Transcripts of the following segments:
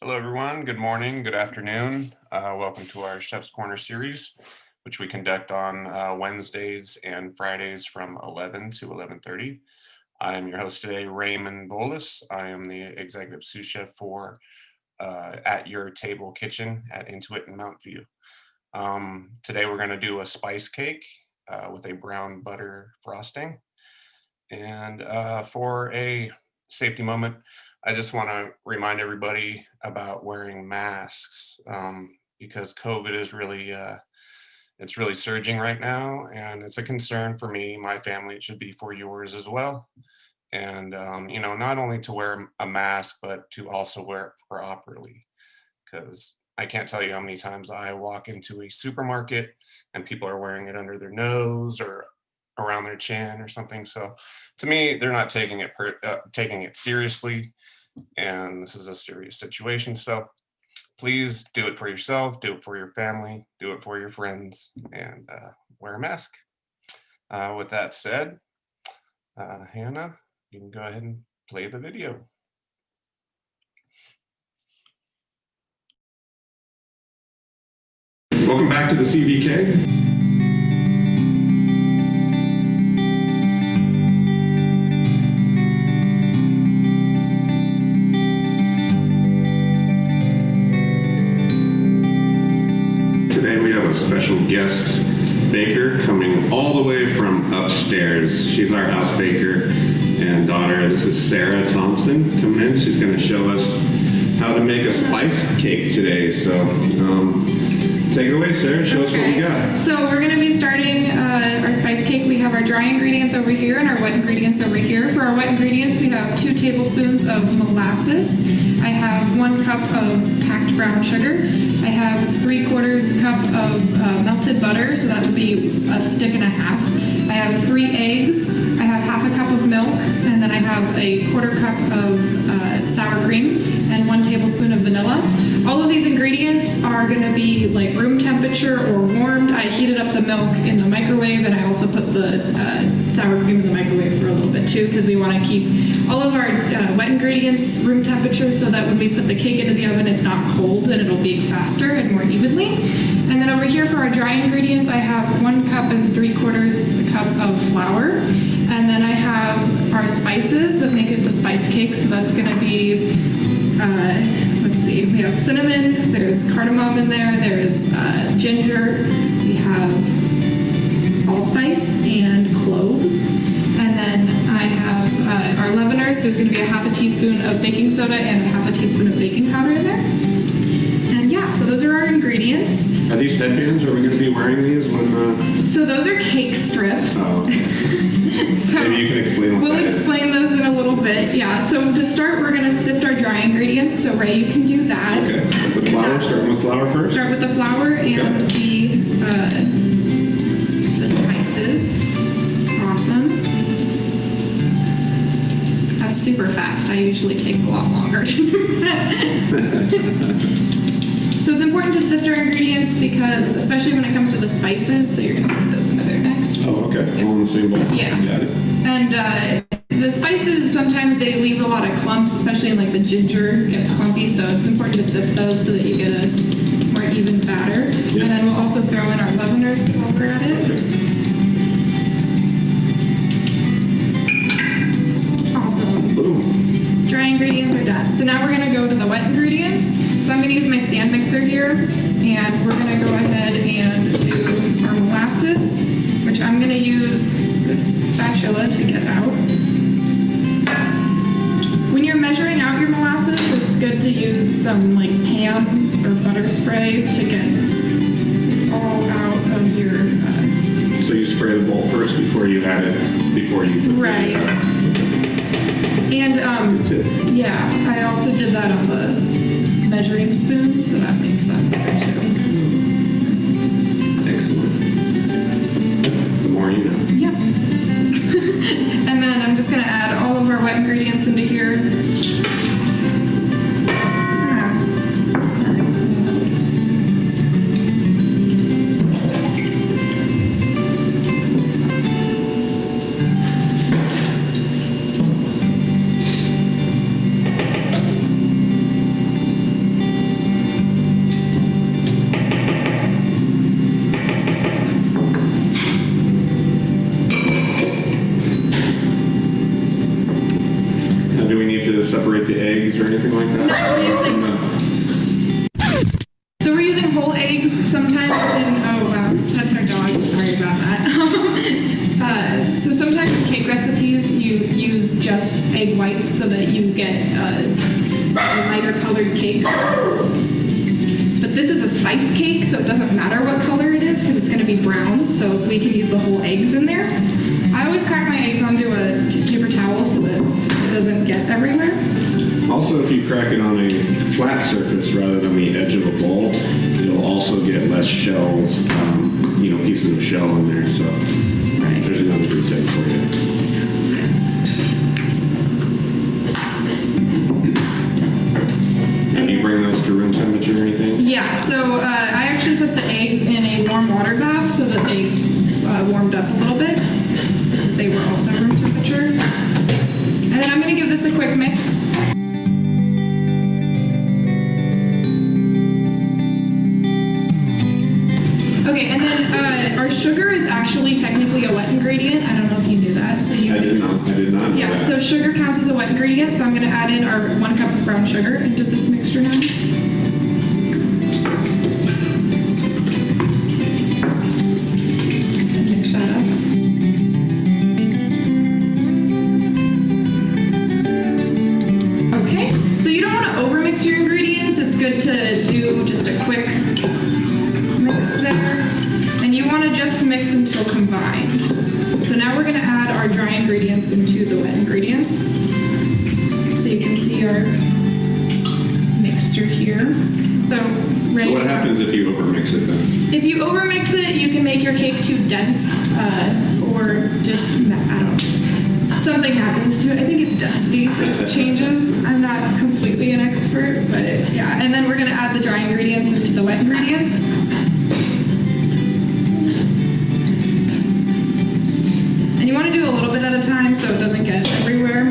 Hello, everyone. Good morning, good afternoon. Welcome to our Chef's Corner series, which we conduct on Wednesdays and Fridays from 11 to 11:30. I am your host today, Raymond Volis. I am the executive sous chef for At Your Table Kitchen at Intuit in Mount View. Today we're going to do a spice cake with a brown butter frosting. And for a safety moment, I just want to remind everybody about wearing masks because COVID is really it's really surging right now, and it's a concern for me, my family. It should be for yours as well. And not only to wear a mask, but to also wear it properly, because I can't tell you how many times I walk into a supermarket and people are wearing it under their nose or around their chin or something. So to me, they're not taking it seriously, and this is a serious situation. So please do it for yourself, do it for your family, do it for your friends, and wear a mask. With that said, Hannah, you can go ahead and play the video. Welcome back to the CVK. Today we have a special guest baker coming all the way from upstairs. She's our house baker and daughter. This is Sarah Thompson. Come in. She's going to show us how to make a spice cake today. So take it away, Sarah. Show us what we got. So we're going to be starting our spice cake. We have our dry ingredients over here and our wet ingredients over here. For our wet ingredients, we have 2 tablespoons of molasses. I have 1 cup of packed brown sugar. I have 3/4 cup of melted butter, so that would be a stick and a half. I have 3 eggs. I have half a cup of milk, and then I have a 1/4 cup of sour cream and 1 tablespoon of vanilla. All of these ingredients are going to be like room temperature or warmed. I heated up the milk in the microwave, and I also put the sour cream in the microwave for a little bit too, because we want to keep all of our wet ingredients room temperature so that when we put the cake into the oven, it's not cold and it'll bake faster and more evenly. And then over here for our dry ingredients, I have 1 cup and 3/4 cup of flour. And then I have our spices that make it the spice cake. So that's going to be, let's see, we have cinnamon, there's cardamom in there, there's ginger, we have allspice and cloves. And then I have our leaveners. There's going to be a half a teaspoon of baking soda and a half a teaspoon of baking powder in there. And yeah, so those are our ingredients. Are these headbands? Are we going to be wearing these when? So those are cake strips. Oh, okay. So maybe you can explain what we'll that is. explain those in a little bit. Yeah. So to start, we're going to sift our dry ingredients. So Ray, you can do that. Okay. With flour. Starting with flour first. Start with the flour and the spices. Awesome. That's super fast. I usually take a lot longer. So it's important to sift our ingredients because, especially when it comes to the spices, so you're going to sift those into there next. Oh, okay. All in the same bowl. Yeah. Got it. And the spices, sometimes they leave a lot of clumps, especially in like the ginger gets clumpy, so it's important to sift those so that you get a more even batter. Yeah. And then we'll also throw in our leaveners while we're at it. Okay. Awesome. Boom. Dry ingredients are done. So now we're going to go to the wet ingredients. So I'm going to use my stand mixer here, and we're going to go ahead and do our molasses, which I'm going to use this spatula to get out. When you're measuring out your molasses, it's good to use some like Pam or butter spray to get all out of your... So you spray the bowl first before you add it, before you put Right. And yeah, I also did that on the measuring spoon, so that makes that better too. Excellent. The more you know. Yep. And then I'm just gonna add all of our wet ingredients into here. do we need to separate the eggs or anything like that? No, we're using- No. So we're using whole eggs sometimes in, oh wow, that's our dog, sorry about that. So sometimes in cake recipes you use just egg whites so that you get a lighter colored cake. But this is a spice cake, so it doesn't matter what color it is because it's going to be brown, so we can use the whole eggs in there. I always crack my eggs onto a paper towel so that it doesn't get everywhere. Also, if you crack it on a flat surface rather than the edge of a bowl, you'll also get less shells, pieces of shell in there. So there's another good tip for you. And do you bring those to room temperature or anything? Yeah, so I actually put the eggs in a warm water bath so that they warmed up a little bit, so that they were also room temperature. And then I'm going to give this a quick mix. Okay, and then our sugar is actually technically a wet ingredient. I don't know if you knew that. So you I did not know Yeah, that. so sugar counts as a wet ingredient, so I'm going to add in our 1 cup of brown sugar into this mixture now. Mix that up. Okay, so you don't want to overmix your ingredients. It's good to do just a quick mix there. And you want to just mix until combined. So now we're going to add our dry ingredients into the wet ingredients. So you can see our mixture here. So what happens if you overmix it then? if you overmix it, you can make your cake too dense, or just, I don't know, something happens to it. I think it's density that changes. I'm not completely an expert, but yeah. And then we're gonna add the dry ingredients into the wet ingredients. And you wanna do a little bit at a time so it doesn't get everywhere.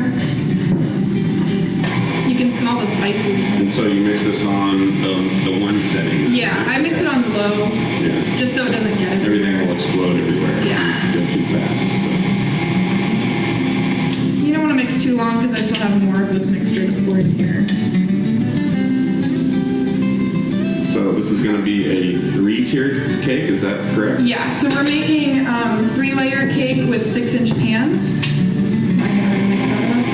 You can smell the spices. And so you mix this on the one setting? Yeah, I mix it on low, Yeah. just so it doesn't get everywhere. Everything will explode everywhere. Yeah. If you go too fast. You don't want to mix too long because I still have more of this mixture to pour in here. So this is going to be a 3-tiered cake, is that correct? Yeah, so we're making 3-layer cake with 6-inch pans. I can already mix that up.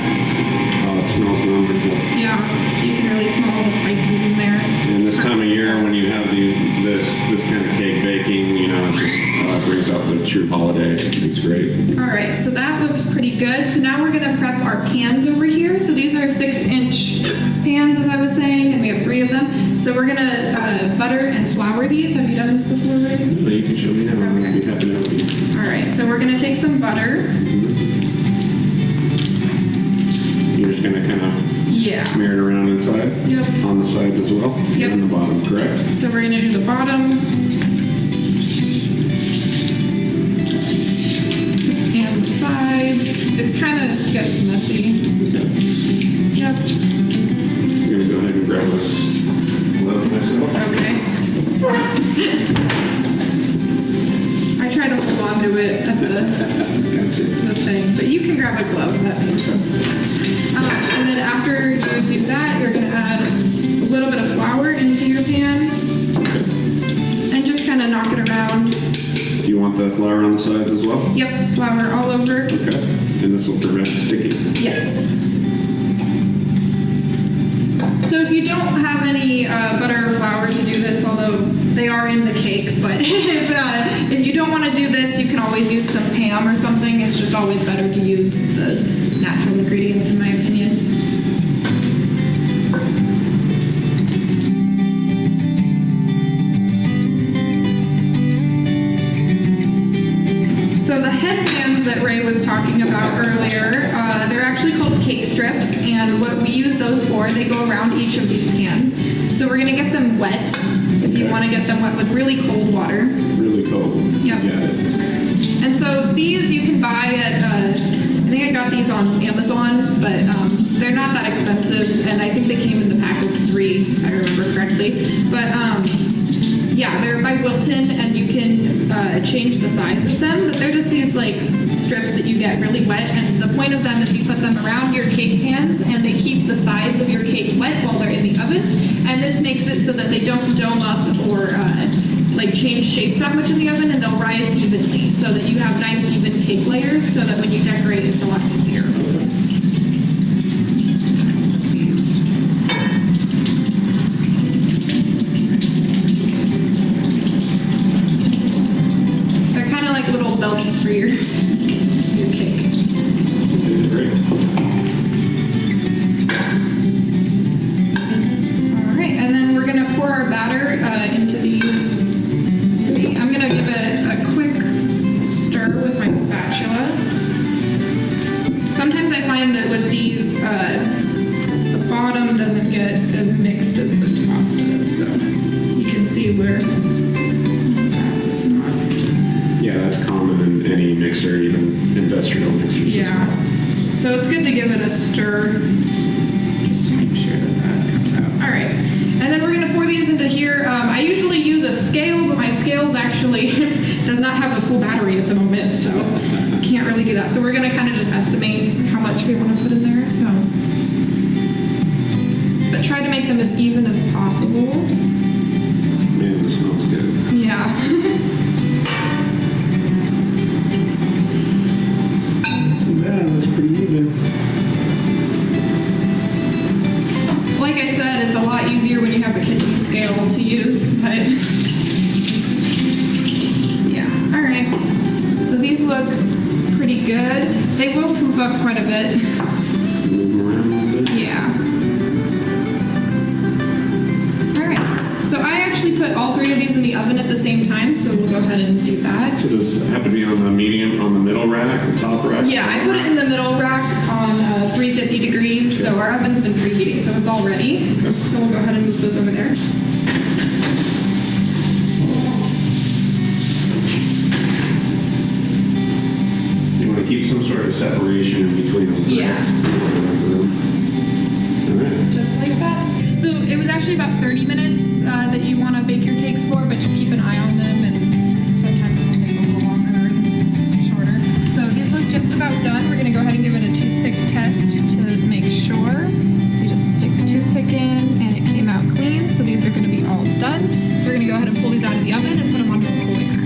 Oh, it smells wonderful. Yeah, you can really smell all the spices in there. And this time of year, when you have this kind of cake baking, it just brings out the true holiday. It's great. All right, so that looks pretty good. So now we're going to prep our pans over here. So these are 6-inch pans, as I was saying, and we have 3 of them. So we're going to butter and flour these. Have you done this before, Ray? No, you can show me now. Okay. I'd be happy to help you. All right, so we're going to take some butter. You're just going to kind of Yeah. smear it around inside? Yep. On the sides as well? Yep. And the bottom, correct? So we're going to do the bottom. And the sides. It kind of gets messy. Okay. Yep. I'm going to go ahead and grab a glove myself. Okay. I try to hold on to it at the thing, but you can grab a glove. That makes sense. And then after you do that, you're going to add a little bit of flour into your pan Okay. and just kind of knock it around. Do you want the flour on the sides as well? Yep, flour all over. Okay. And this will prevent sticking. Yes. So if you don't have any butter or flour to do this, although they are in the cake, but if you don't want to do this, you can always use some ham or something. It's just always better to use the natural ingredients, in my opinion. So the headbands that Ray was talking about earlier, they're actually called cake strips, and what we use those for, they go around each of these pans. So we're gonna get them wet, if you Okay. wanna get them wet with really cold water. Really cold. Yep. Got it. And so these you can buy at, I think I got these on Amazon, but they're not that expensive, and I think they came in the pack of 3, if I remember correctly. But yeah, they're by Wilton, and you can change the size of them, but they're just these like strips that you get really wet, and the point of them is you put them around your cake pans and they keep the sides of your cake wet while they're in the oven. And this makes it so that they don't dome up or like change shape that much in the oven, and they'll rise evenly so that you have nice even cake layers so that when you decorate it's a lot easier. They're kind of like little belts for your cake. Great. All right, and then we're gonna pour our batter into these. I'm gonna give it a quick stir with my spatula. Sometimes I find that with these, the bottom doesn't get as mixed as the top does, so you can see where that is not. Yeah, that's common in any mixer, even industrial mixers. Yeah. So it's good to give it a stir just to make sure that that comes out. All right. And then we're going to pour these into here. I usually use a scale, but my scales actually does not have a full battery at the moment, so can't really do that. So we're going to kind of just estimate how much we want to put in there. So, but try to make them as even as possible. Man, this smells good. Yeah. Too bad, that's pretty even. Like I said, it's a lot easier when you have a kitchen scale to use, but yeah, all right. So these look pretty good. They will poof up quite a bit. Move them around a little bit. Yeah. All right. So I actually put all three of these in the oven at the same time, so we'll go ahead and do that. So does it have to be on the medium, on the middle rack, the top rack? Yeah, I put it in the middle rack on 350 degrees, so our oven's been preheating, so it's all ready. Okay. So we'll go ahead and move those over there. You want to keep some sort of separation in between them. Yeah. All right. Just like that. So it was actually about 30 minutes that you want to bake your cakes for, but just keep an eye on them, and sometimes it'll take a little longer and shorter. So these look just about done. We're going to go ahead and give it a toothpick test to make sure. So you just stick the toothpick in, and it came out clean. So these are going to be all done. So we're going to go ahead and pull these out of the oven and put them onto the cooling rack.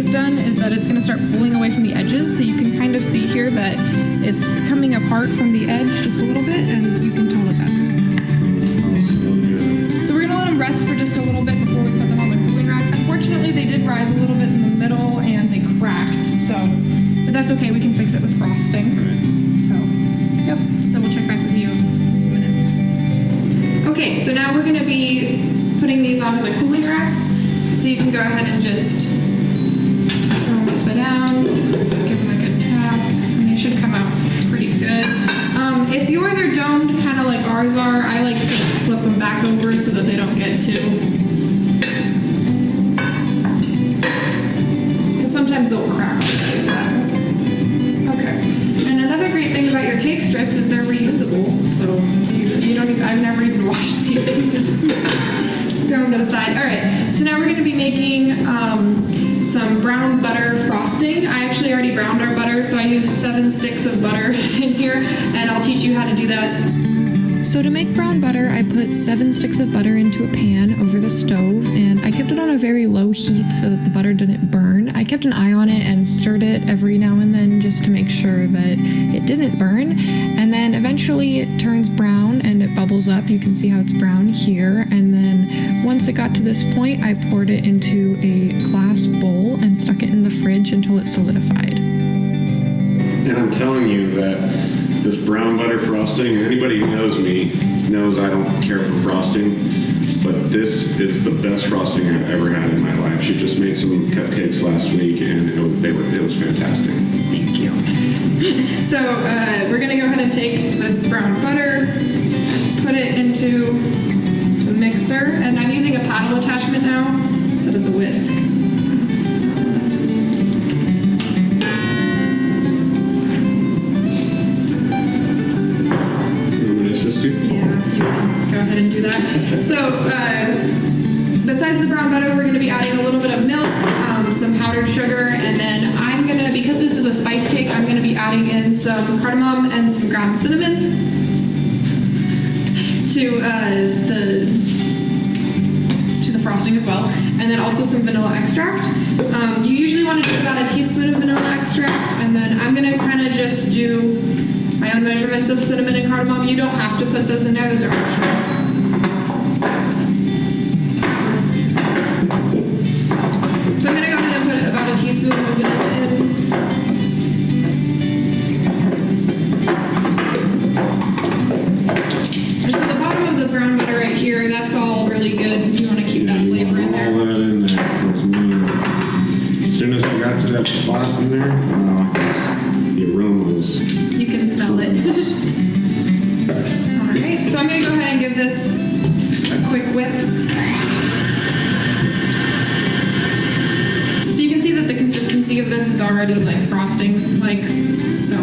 Done is that it's going to start pulling away from the edges, so you can kind of see here that it's coming apart from the edge just a little bit, and you can tell that that's. Smells so good. So we're going to let them rest for just a little bit before we put them on the cooling rack. Unfortunately, they did rise a little bit in the middle and they cracked, so but that's okay. We can fix it with frosting. So, yep. So we'll check back with you in a few minutes. Okay, so now we're going to be putting these onto the cooling racks, so you can go ahead and just upside down, give them a good tap, and they should come out pretty good. If yours are domed, kind of like ours are, I like to flip them back over so that they don't get too, because sometimes they'll crack on the other side. Okay, and another great thing about your cake strips is they're reusable, so you don't even, I've never even washed these, you just throw them to the side. All right, so now we're going to be making some brown butter frosting. I actually already browned our butter, so I used 7 sticks of butter in here, and I'll teach you how to do that. So to make brown butter, I put 7 sticks of butter into a pan over the stove, and I kept it on a very low heat so that the butter didn't burn. I kept an eye on it and stirred it every now and then just to make sure that it didn't burn. And then eventually it turns brown and it bubbles up. You can see how it's brown here. And then once it got to this point, I poured it into a glass bowl and stuck it in the fridge until it solidified. And I'm telling you that this brown butter frosting, and anybody who knows me knows I don't care for frosting, but this is the best frosting I've ever had in my life. She just made some cupcakes last week, and it was fantastic. Thank you. So we're going to go ahead and take this brown butter, put it into the mixer, and I'm using a paddle attachment now instead of the whisk. You want me to assist you? Yeah, you can go ahead and do that. besides the brown butter, we're going to be adding a little bit of milk, some powdered sugar, and then I'm going to, because this is a spice cake, I'm going to be adding in some cardamom and some ground cinnamon to the frosting as well, and then also some vanilla extract. You usually want to do about a teaspoon of vanilla extract, and then I'm going to kind of just do my own measurements of cinnamon and cardamom. You don't have to put those in there, those are optional. So I'm going to go ahead and put about a teaspoon of vanilla in. And so the bottom of the brown butter right here, that's all really good. You want to keep that flavor in there. All that in there. As soon as I got to that spot in there, the aroma was... You can smell it. All right, so I'm going to go ahead and give this a quick whip. So you can see that the consistency of this is already like frosting, like, so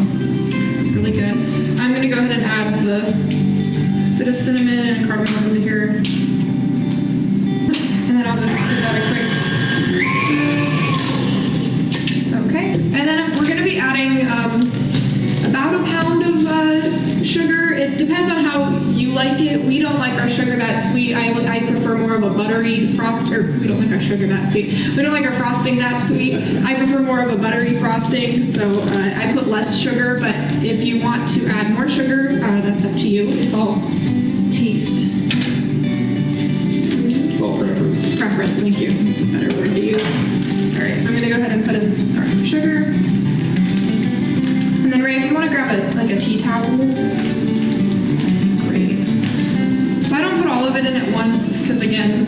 really good. I'm going to go ahead and add the bit of cinnamon and cardamom over here. And then I'll just give that a quick stir. Okay, and then we're going to be adding about a pound of sugar. It depends on how you like it. We don't like our sugar that sweet. I prefer more of a buttery frost, or we don't like our sugar that sweet. We don't like our frosting that sweet. I prefer more of a buttery frosting, so I put less sugar, but if you want to add more sugar, that's up to you. It's all taste. It's all preference. Preference, thank you. That's a better word to use. All right, so I'm gonna go ahead and put in some sugar. And then Ray, if you want to grab like a tea towel, great. So I don't put all of it in at once because again,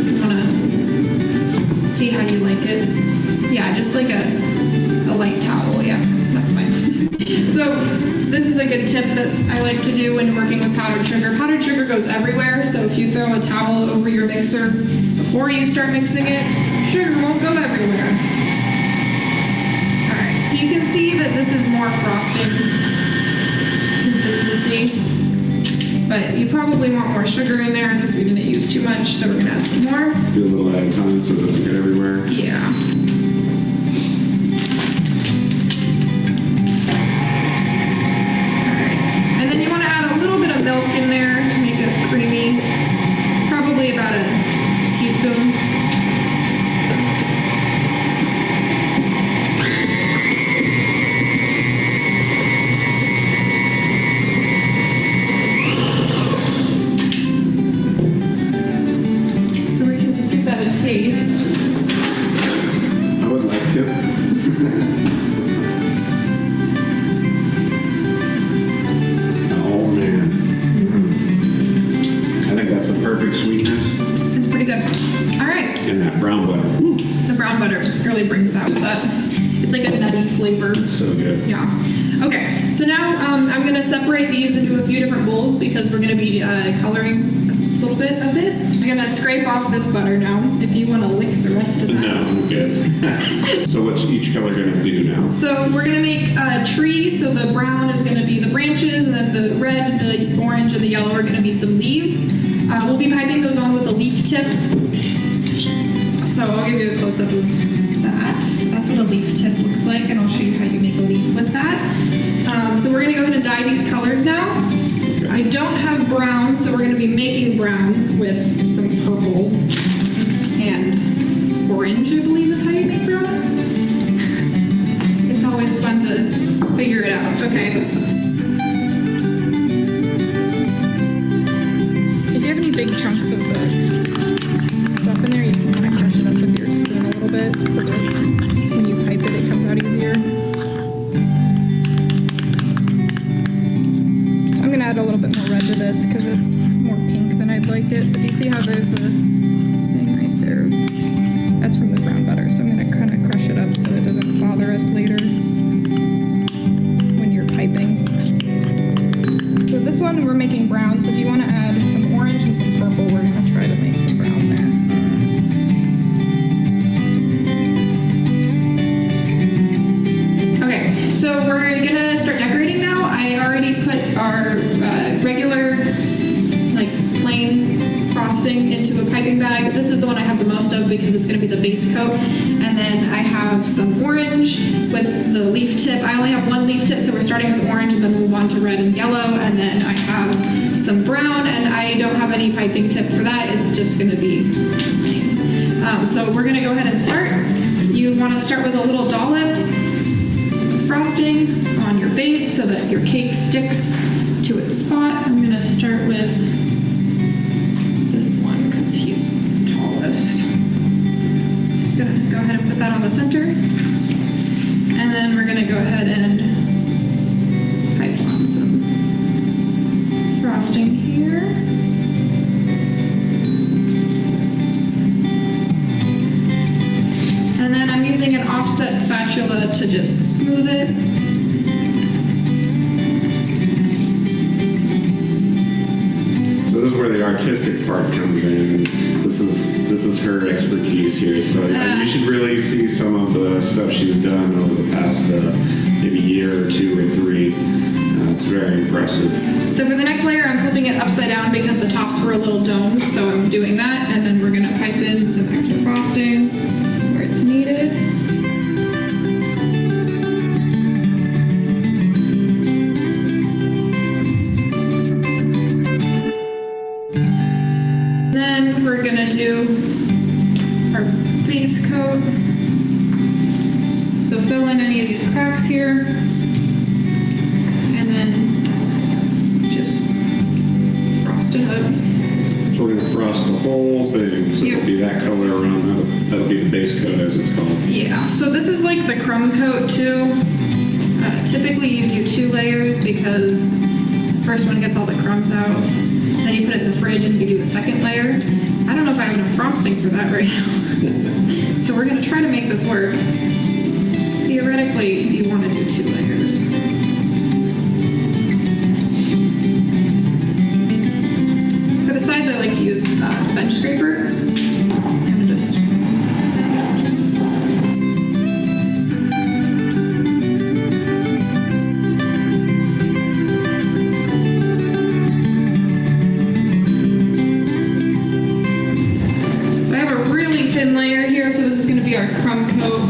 you want to see how you like it. Yeah, just like a light towel. Yeah, that's fine. So this is a good tip that I like to do when working with powdered sugar. Powdered sugar goes everywhere, so if you throw a towel over your mixer before you start mixing it, sugar won't go everywhere. So you can see that this is more frosting consistency, but you probably want more sugar in there because we didn't use too much, so we're gonna add some more. Do a little at a time so it doesn't get everywhere. Yeah. Alright, and then you want to add a little bit of milk in there to make it creamy, probably about a teaspoon. Taste. I would like to. Oh man. I think that's the perfect sweetness. It's pretty good. All right. And that brown butter. Woo. The brown butter really brings out that. It's like a nutty flavor. It's so good. Yeah. Okay. So now I'm going to separate these into a few different bowls because we're going to be coloring a little bit of it. I'm going to scrape off this butter now if you want to lick the rest of that. No, I'm good. So what's each color going to do now? So we're going to make a tree. So the brown is going to be the branches, and then the red, the orange, and the yellow are going to be some leaves. We'll be piping those on with a leaf tip. So I'll give you a close-up of that. So that's what a leaf tip looks like, and I'll show you how you make a leaf with that. So we're going to go ahead and dye these colors now. I don't have brown, so we're going to be making brown with some purple and orange, I believe is how you make brown. It's always fun to figure it out. Okay. If you have any big chunks of the stuff in there, you can kind of crush it up with your spoon a little bit so that when you pipe it, it comes out easier. I'm going to add a little bit more red to this because it's more pink than I'd like it. But you see how there's a thing right there? That's from the brown butter. So I'm going to kind of crush it up so it doesn't bother us later when you're piping. because it's going to be the base coat. And then I have some orange with the leaf tip. I only have one leaf tip, so we're starting with orange and then move on to red and yellow. And then I have some brown, and I don't have any piping tip for that. It's just going to be plain. So we're going to go ahead and start. You want to start with a little dollop of frosting on your base so that your cake sticks to its spot. I'm going to start with this one because he's tallest. So I'm going to go ahead and put that on the center. And then we're going to go ahead and pipe on some frosting here. And then I'm using an offset spatula to just smooth it. So this is where the artistic part comes in. This is her expertise here. So you should really see some of the stuff she's done over the past maybe year or two or three. It's very impressive. So for the next layer, I'm flipping it upside down because the tops were a little domed, so I'm doing that, and then we're gonna pipe in some extra frosting where it's needed. Then we're gonna do our base coat. So fill in any of these cracks here, and then just frost it up. So we're going to frost the whole thing. So Yep. it'll be that color around. That'll be the base coat as it's called. Yeah, so this is like the crumb coat too. Typically you do 2 layers because the first one gets all the crumbs out. Then you put it in the fridge and you do the second layer. I don't know if I have enough frosting for that right now. So we're gonna try to make this work. Theoretically, you wanna do 2 layers. For the sides, I like to use bench scraper. Kind of just. So I have a really thin layer here, so this is going to be our crumb coat.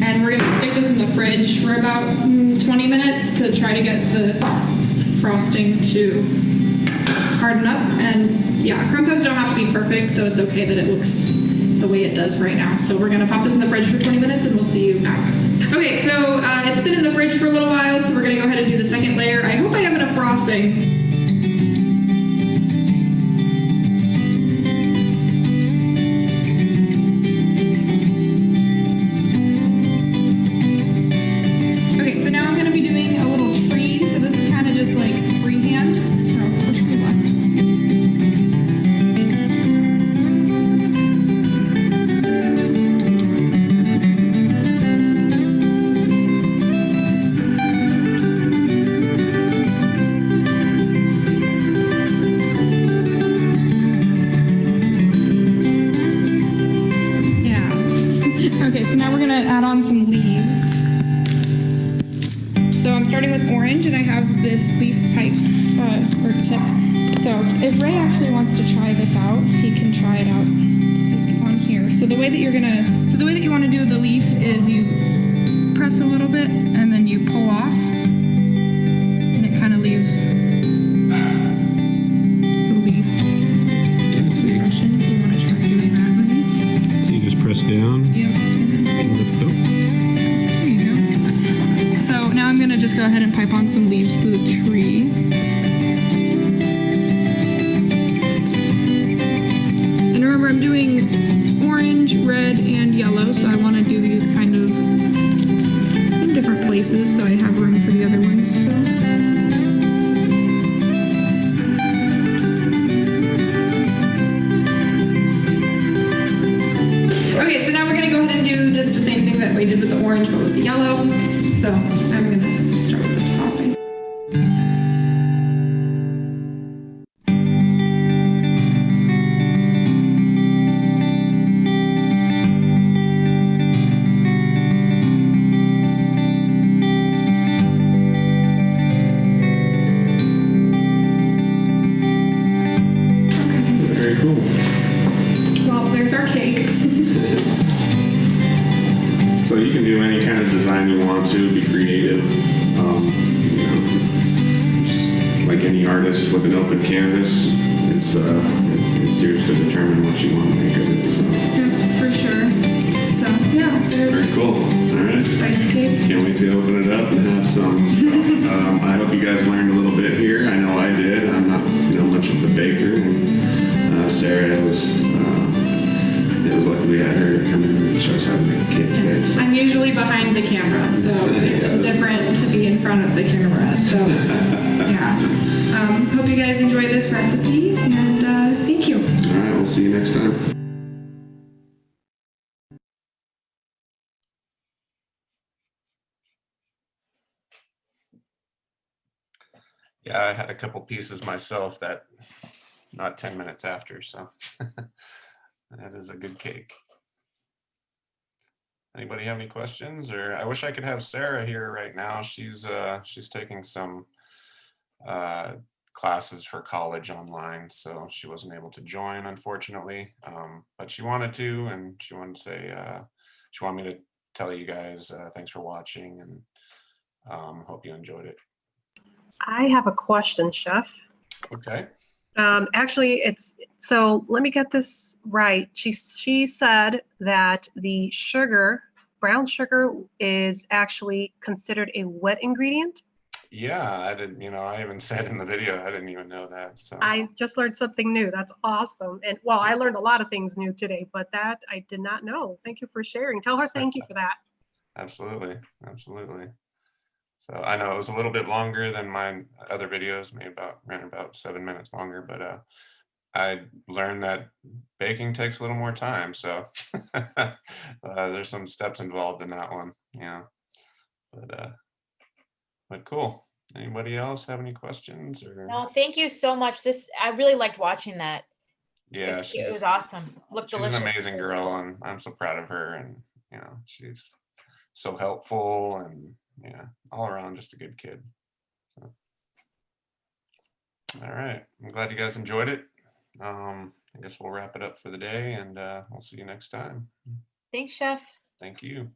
And we're going to stick this in the fridge for about 20 minutes to try to get the frosting to harden up. And yeah, crumb coats don't have to be perfect, so it's okay that it looks the way it does right now. So we're gonna pop this in the fridge for 20 minutes and we'll see you back. Okay, so it's been in the fridge for a little while, so we're gonna go ahead and do the second layer. I hope I have enough frosting. Okay, so now I'm gonna be doing a little tree, so this is kind of just like freehand, so wish me luck. Okay, so now we're gonna add on some leaves. So I'm starting with orange, and I have this leaf pipe or tip. So if Ray actually wants to try this out, he can try it out on here. So the way that you want to do the leaf is you press a little bit, and then you pull off, and it kind of leaves the leaf impression. If you want to try doing that, Ray. So you just press down. Yep. Lift up. There you go. So now I'm gonna just go ahead and pipe on some leaves through the tree. And remember, I'm doing orange, red, and yellow, so I want to do these kind of in different places so I have room for the other ones still. Okay, so now we're gonna go ahead and do just the same thing that we did with the orange, but with the yellow. So I'm gonna start with the topping. Very cool. Well, there's our cake. can do any kind of design you want to, be creative. You know, just like any artist with an open canvas, it's yours to determine what you want to make of it. So. Yeah, for sure. So yeah, there's Very cool. All right. spice cake. Can't wait to open it up and have some. So, I hope you guys learned a little bit here. I know I did. I'm not much of a baker, and Sarah was. It was lucky we had her to come in and show us how to make a cake today. So. I'm usually behind the camera, so it's different to be in front of the camera. So yeah. Hope you guys enjoy this recipe, and thank you. All right. We'll see you next time. Yeah, I had a couple pieces myself that not 10 minutes after, so that is a good cake. Anybody have any questions? Or I wish I could have Sarah here right now. She's taking some classes for college online, so she wasn't able to join, unfortunately. But she wanted to, and she wanted to say she wanted me to tell you guys thanks for watching, and hope you enjoyed it. I have a question, Chef. Okay. Actually, so let me get this right. She said that the sugar, brown sugar, is actually considered a wet ingredient. Yeah, I didn't, I even said in the video, I didn't even know that. So I just learned something new. That's awesome. And well, I learned a lot of things new today, but that I did not know. Thank you for sharing. Tell her thank you for that. Absolutely. Absolutely. So I know it was a little bit longer than my other videos, ran about 7 minutes longer, but I learned that baking takes a little more time. So there's some steps involved in that one, but cool. Anybody else have any questions? Or No, thank you so much. I really liked watching that. yeah, It was awesome. Looked she's delicious. an amazing girl, and I'm so proud of her, and she's so helpful, and all around just a good kid. So, all right, I'm glad you guys enjoyed it. I guess we'll wrap it up for the day, and we'll see you next time. Thanks, Chef. Thank you.